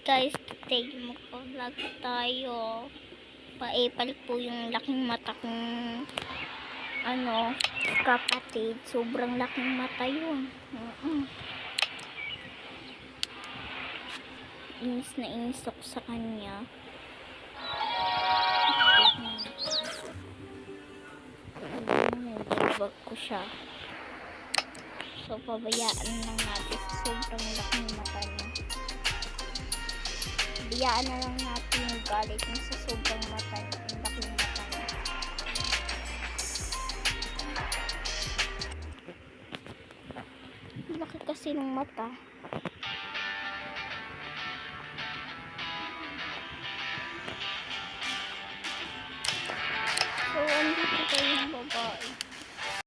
guys, today mag-vlog tayo. Paibalik po yung laking mata kong kapatid. Sobrang laking mata yun. Inis na inis ako sa kanya. Nagdabag ko siya. So pabayaan lang natin sa sobrang laking mata niya. Biyaan na lang natin yung galit niya sa sobrang mata niya. Yung laking mata niya. Laki kasi ng mata.